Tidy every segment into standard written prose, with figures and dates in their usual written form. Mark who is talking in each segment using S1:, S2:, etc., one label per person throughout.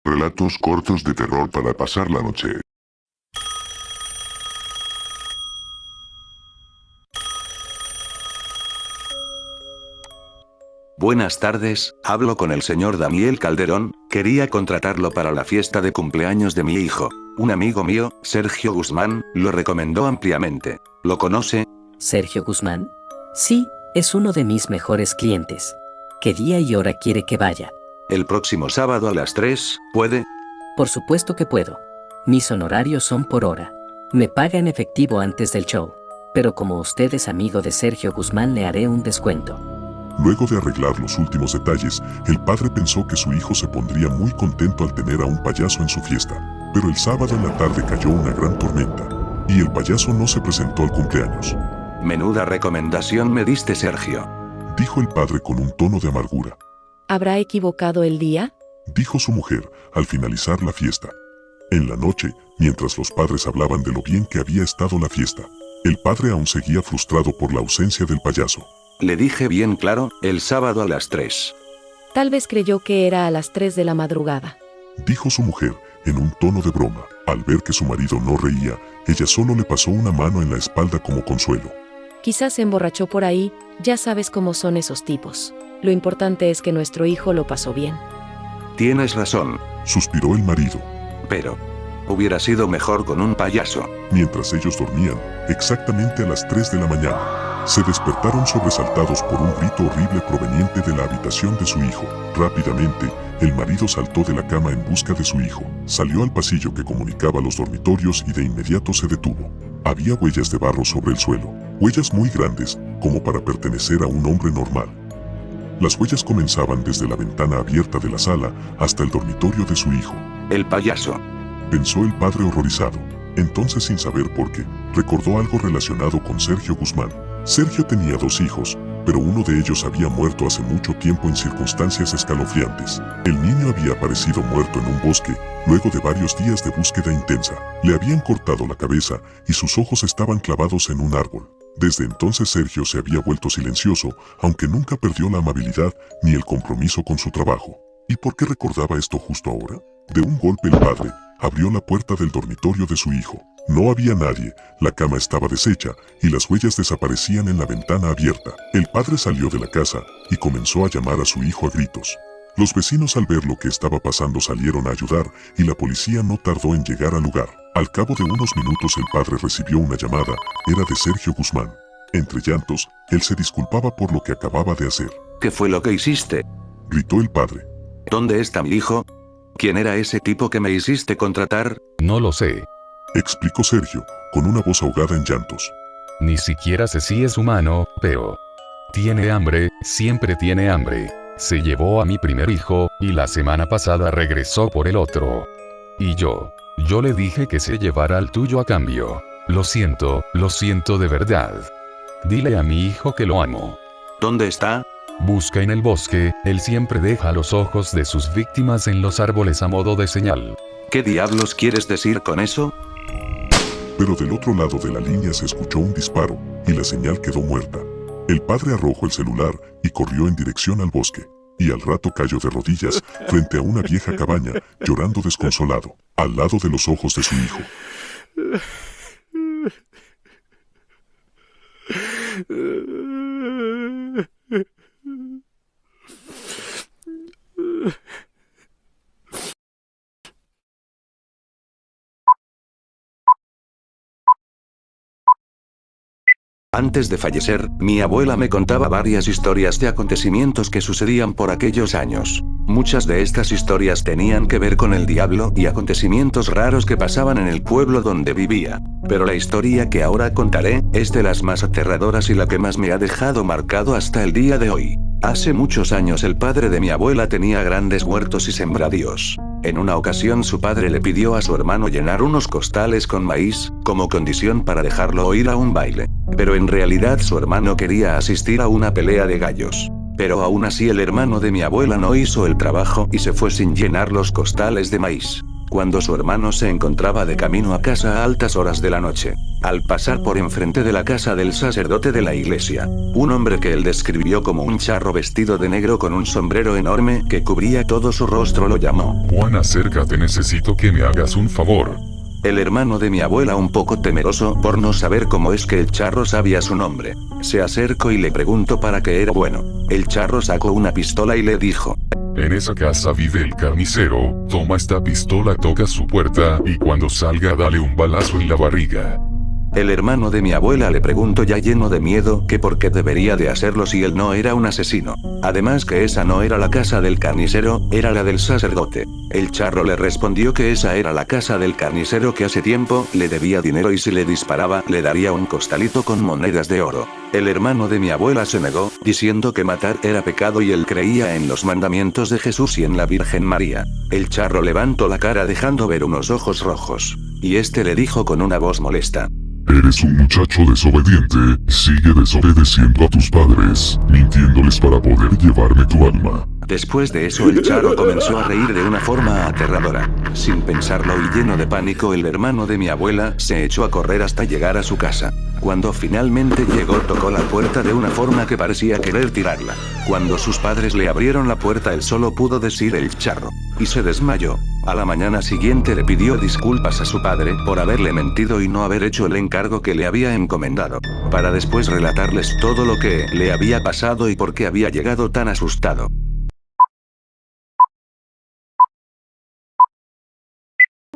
S1: Relatos cortos de terror para pasar la noche.
S2: Buenas tardes, hablo con el señor Daniel Calderón, quería contratarlo para la fiesta de cumpleaños de mi hijo. Un amigo mío, Sergio Guzmán, lo recomendó ampliamente. ¿Lo conoce?
S3: ¿Sergio Guzmán? Sí, es uno de mis mejores clientes. ¿Qué día y hora quiere que vaya?
S2: El próximo sábado a las 3, ¿puede?
S3: Por supuesto que puedo. Mis honorarios son por hora. Me paga en efectivo antes del show. Pero como usted es amigo de Sergio Guzmán, le haré un descuento.
S4: Luego de arreglar los últimos detalles, el padre pensó que su hijo se pondría muy contento al tener a un payaso en su fiesta. Pero el sábado en la tarde cayó una gran tormenta, y el payaso no se presentó al cumpleaños.
S2: Menuda recomendación me diste, Sergio.
S4: Dijo el padre con un tono de amargura.
S5: ¿Habrá equivocado el día?
S4: Dijo su mujer al finalizar la fiesta. En la noche, mientras los padres hablaban de lo bien que había estado la fiesta, el padre aún seguía frustrado por la ausencia del payaso.
S2: Le dije bien claro, el sábado a las 3.
S5: Tal vez creyó que era a las 3 de la madrugada.
S4: Dijo su mujer en un tono de broma. Al ver que su marido no reía, ella solo le pasó una mano en la espalda como consuelo.
S5: Quizás se emborrachó por ahí, ya sabes cómo son esos tipos. Lo importante es que nuestro hijo lo pasó bien.
S2: Tienes razón,
S4: Suspiró el marido.
S2: pero hubiera sido mejor con un payaso.
S4: Mientras ellos dormían, exactamente a las 3 de la mañana, se despertaron sobresaltados por un grito horrible proveniente de la habitación de su hijo. Rápidamente, el marido saltó de la cama en busca de su hijo. Salió al pasillo que comunicaba los dormitorios y de inmediato se detuvo. Había huellas de barro sobre el suelo, huellas muy grandes, como para pertenecer a un hombre normal. Las huellas comenzaban desde la ventana abierta de la sala hasta el dormitorio de su hijo.
S2: El payaso.
S4: Pensó el padre horrorizado. Entonces, sin saber por qué, recordó algo relacionado con Sergio Guzmán. Sergio tenía 2 hijos, pero uno de ellos había muerto hace mucho tiempo en circunstancias escalofriantes. El niño había aparecido muerto en un bosque, luego de varios días de búsqueda intensa. Le habían cortado la cabeza y sus ojos estaban clavados en un árbol. Desde entonces Sergio se había vuelto silencioso, aunque nunca perdió la amabilidad ni el compromiso con su trabajo. ¿Y por qué recordaba esto justo ahora? De un golpe el padre abrió la puerta del dormitorio de su hijo. No había nadie, la cama estaba deshecha y las huellas desaparecían en la ventana abierta. El padre salió de la casa y comenzó a llamar a su hijo a gritos. Los vecinos al ver lo que estaba pasando salieron a ayudar y la policía no tardó en llegar al lugar. Al cabo de unos minutos el padre recibió una llamada, era de Sergio Guzmán. Entre llantos, él se disculpaba por lo que acababa de hacer.
S2: ¿Qué fue lo que hiciste?
S4: Gritó el padre.
S2: ¿Dónde está mi hijo? ¿Quién era ese tipo que me hiciste contratar?
S6: No lo sé.
S4: Explicó Sergio, con una voz ahogada en llantos.
S6: Ni siquiera sé si es humano, pero... Tiene hambre, siempre tiene hambre. Se llevó a mi primer hijo, y la semana pasada regresó por el otro. Y yo le dije que se llevara al tuyo a cambio. Lo siento de verdad. Dile a mi hijo que lo amo.
S2: ¿Dónde está?
S6: Busca en el bosque, él siempre deja los ojos de sus víctimas en los árboles a modo de señal.
S2: ¿Qué diablos quieres decir con eso?
S4: Pero del otro lado de la línea se escuchó un disparo, y la señal quedó muerta. El padre arrojó el celular y corrió en dirección al bosque, y al rato cayó de rodillas frente a una vieja cabaña, llorando desconsolado, al lado de los ojos de su hijo.
S2: Antes de fallecer, mi abuela me contaba varias historias de acontecimientos que sucedían por aquellos años. Muchas de estas historias tenían que ver con el diablo y acontecimientos raros que pasaban en el pueblo donde vivía. Pero la historia que ahora contaré es de las más aterradoras y la que más me ha dejado marcado hasta el día de hoy. Hace muchos años el padre de mi abuela tenía grandes huertos y sembradíos. En una ocasión su padre le pidió a su hermano llenar unos costales con maíz, como condición para dejarlo ir a un baile. Pero en realidad su hermano quería asistir a una pelea de gallos. Pero aún así el hermano de mi abuela no hizo el trabajo y se fue sin llenar los costales de maíz. cuando su hermano se encontraba de camino a casa a altas horas de la noche. Al pasar por enfrente de la casa del sacerdote de la iglesia, un hombre que él describió como un charro vestido de negro con un sombrero enorme que cubría todo su rostro lo llamó.
S4: Juan, acércate, necesito que me hagas un favor.
S2: El hermano de mi abuela, un poco temeroso por no saber cómo es que el charro sabía su nombre, se acercó y le preguntó para qué era bueno. El charro sacó una pistola y le dijo:
S4: En esa casa vive el carnicero, toma esta pistola, toca su puerta, y cuando salga dale un balazo en la barriga.
S2: El hermano de mi abuela le preguntó ya lleno de miedo que por qué debería de hacerlo si él no era un asesino. Además que esa no era la casa del carnicero, era la del sacerdote. El charro le respondió que esa era la casa del carnicero que hace tiempo le debía dinero y si le disparaba le daría un costalito con monedas de oro. El hermano de mi abuela se negó, diciendo que matar era pecado y él creía en los mandamientos de Jesús y en la Virgen María. El charro levantó la cara dejando ver unos ojos rojos. Y este le dijo con una voz molesta:
S4: Eres un muchacho desobediente, sigue desobedeciendo a tus padres, mintiéndoles para poder llevarme tu alma.
S2: Después de eso el charro comenzó a reír de una forma aterradora. Sin pensarlo y lleno de pánico, el hermano de mi abuela se echó a correr hasta llegar a su casa. Cuando finalmente llegó, tocó la puerta de una forma que parecía querer tirarla. Cuando sus padres le abrieron la puerta, él solo pudo decir el charro, y se desmayó. A la mañana siguiente le pidió disculpas a su padre por haberle mentido y no haber hecho el encargo que le había encomendado, para después relatarles todo lo que le había pasado y por qué había llegado tan asustado.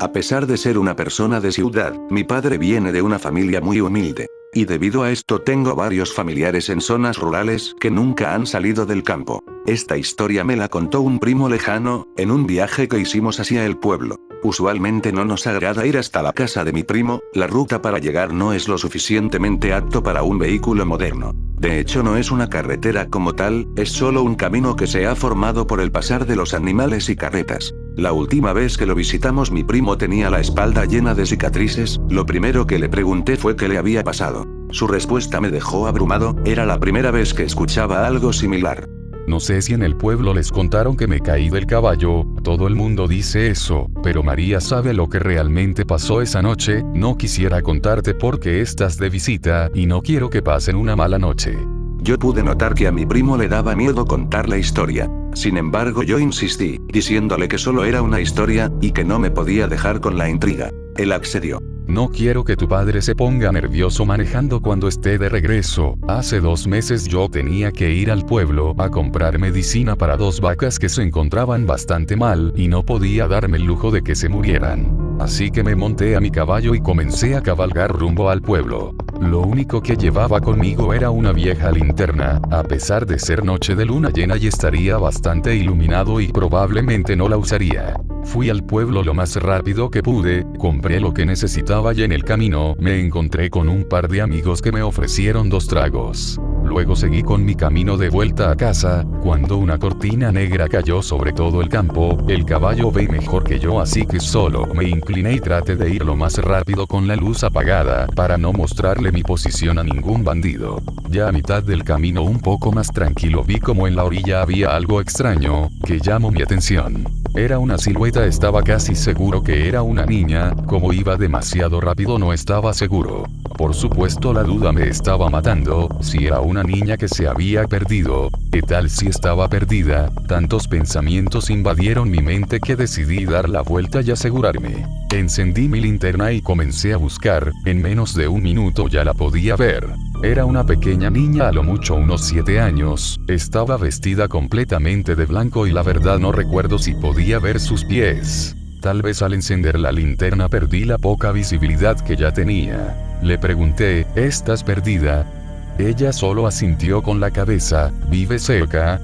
S2: A pesar de ser una persona de ciudad, mi padre viene de una familia muy humilde. Y debido a esto tengo varios familiares en zonas rurales que nunca han salido del campo. Esta historia me la contó un primo lejano, en un viaje que hicimos hacia el pueblo. Usualmente no nos agrada ir hasta la casa de mi primo, la ruta para llegar no es lo suficientemente apto para un vehículo moderno. De hecho no es una carretera como tal, es solo un camino que se ha formado por el pasar de los animales y carretas. La última vez que lo visitamos mi primo tenía la espalda llena de cicatrices, lo primero que le pregunté fue qué le había pasado. Su respuesta me dejó abrumado, era la primera vez que escuchaba algo similar.
S6: No sé si en el pueblo les contaron que me caí del caballo, todo el mundo dice eso, pero María sabe lo que realmente pasó esa noche, no quisiera contarte porque estás de visita, y no quiero que pasen una mala noche.
S2: Yo pude notar que a mi primo le daba miedo contar la historia. Sin embargo yo insistí, diciéndole que solo era una historia, y que no me podía dejar con la intriga. Él accedió.
S6: No quiero que tu padre se ponga nervioso manejando cuando esté de regreso. Hace 2 meses yo tenía que ir al pueblo a comprar medicina para 2 vacas que se encontraban bastante mal y no podía darme el lujo de que se murieran. Así que me monté a mi caballo y comencé a cabalgar rumbo al pueblo. Lo único que llevaba conmigo era una vieja linterna, a pesar de ser noche de luna llena y estaría bastante iluminado y probablemente no la usaría. Fui al pueblo lo más rápido que pude, compré lo que necesitaba y en el camino me encontré con un par de amigos que me ofrecieron 2 tragos. Luego seguí con mi camino de vuelta a casa, cuando una cortina negra cayó sobre todo el campo. El caballo ve mejor que yo, así que solo me incliné y traté de ir lo más rápido con la luz apagada para no mostrarle mi posición a ningún bandido. Ya a mitad del camino, un poco más tranquilo, vi como en la orilla había algo extraño que llamó mi atención. Era una silueta, estaba casi seguro que era una niña, como iba demasiado rápido no estaba seguro. Por supuesto la duda me estaba matando, si era una niña que se había perdido, ¿qué tal si estaba perdida? Tantos pensamientos invadieron mi mente que decidí dar la vuelta y asegurarme. Encendí mi linterna y comencé a buscar, en menos de 1 minuto ya la podía ver. Era una pequeña niña, a lo mucho unos 7 años, estaba vestida completamente de blanco y la verdad no recuerdo si podía ver sus pies. Tal vez al encender la linterna perdí la poca visibilidad que ya tenía. Le pregunté, ¿estás perdida? Ella solo asintió con la cabeza, ¿vive cerca?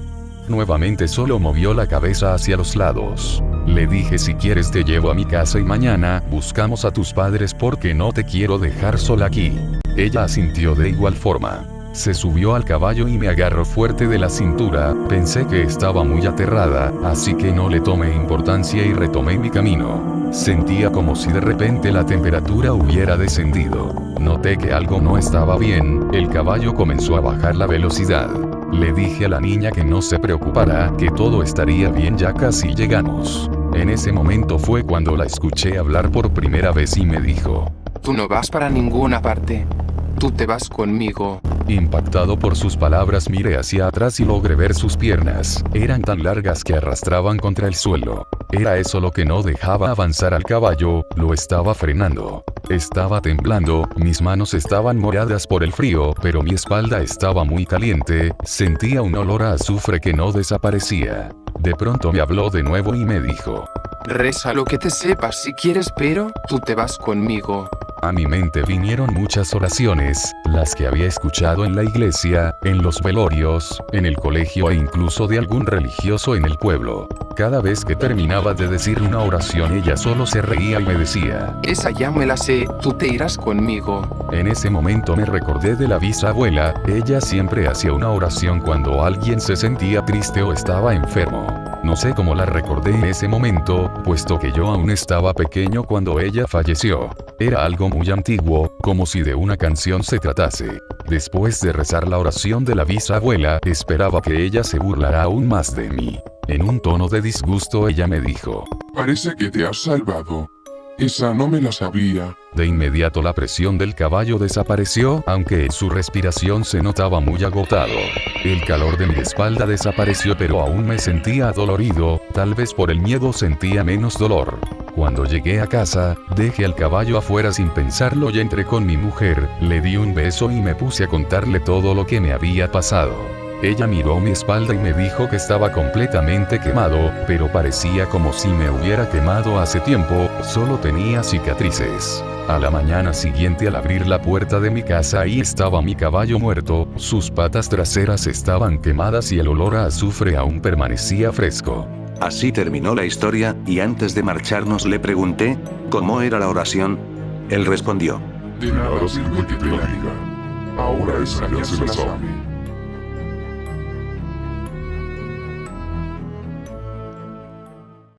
S6: Nuevamente solo movió la cabeza hacia los lados. Le dije, si quieres te llevo a mi casa y mañana buscamos a tus padres porque no te quiero dejar sola aquí. Ella asintió de igual forma. Se subió al caballo y me agarró fuerte de la cintura. Pensé que estaba muy aterrada, así que no le tomé importancia y retomé mi camino. Sentía como si de repente la temperatura hubiera descendido. Noté que algo no estaba bien, el caballo comenzó a bajar la velocidad. Le dije a la niña que no se preocupara, que todo estaría bien, ya casi llegamos. En ese momento fue cuando la escuché hablar por primera vez y me dijo:
S7: Tú no vas para ninguna parte. Tú te vas conmigo.
S6: Impactado por sus palabras miré hacia atrás y logré ver sus piernas. Eran tan largas que arrastraban contra el suelo. Era eso lo que no dejaba avanzar al caballo, lo estaba frenando. Estaba temblando, mis manos estaban moradas por el frío, pero mi espalda estaba muy caliente, sentía un olor a azufre que no desaparecía. De pronto me habló de nuevo y me dijo:
S7: Reza lo que te sepas si quieres, pero tú te vas conmigo.
S6: A mi mente vinieron muchas oraciones, las que había escuchado en la iglesia, en los velorios, en el colegio e incluso de algún religioso en el pueblo. Cada vez que terminaba de decir una oración ella solo se reía y me decía:
S7: Esa ya me la sé, tú te irás conmigo.
S6: En ese momento me recordé de la bisabuela, ella siempre hacía una oración cuando alguien se sentía triste o estaba enfermo. No sé cómo la recordé en ese momento, puesto que yo aún estaba pequeño cuando ella falleció. Era algo muy antiguo, como si de una canción se tratase. Después de rezar la oración de la bisabuela, esperaba que ella se burlara aún más de mí. En un tono de disgusto ella me dijo:
S8: Parece que te has salvado. Esa no me la sabía.
S6: De inmediato la presión del caballo desapareció, aunque en su respiración se notaba muy agotado. El calor de mi espalda desapareció, pero aún me sentía adolorido, tal vez por el miedo sentía menos dolor. Cuando llegué a casa, dejé al caballo afuera sin pensarlo y entré con mi mujer, le di un beso y me puse a contarle todo lo que me había pasado. Ella miró mi espalda y me dijo que estaba completamente quemado, pero parecía como si me hubiera quemado hace tiempo, solo tenía cicatrices. A la mañana siguiente, al abrir la puerta de mi casa, ahí estaba mi caballo muerto, sus patas traseras estaban quemadas y el olor a azufre aún permanecía fresco.
S2: Así terminó la historia, y antes de marcharnos le pregunté: ¿cómo era la oración? Él respondió:
S8: De nada sirve que te la diga. Ahora esa ya se la sabe.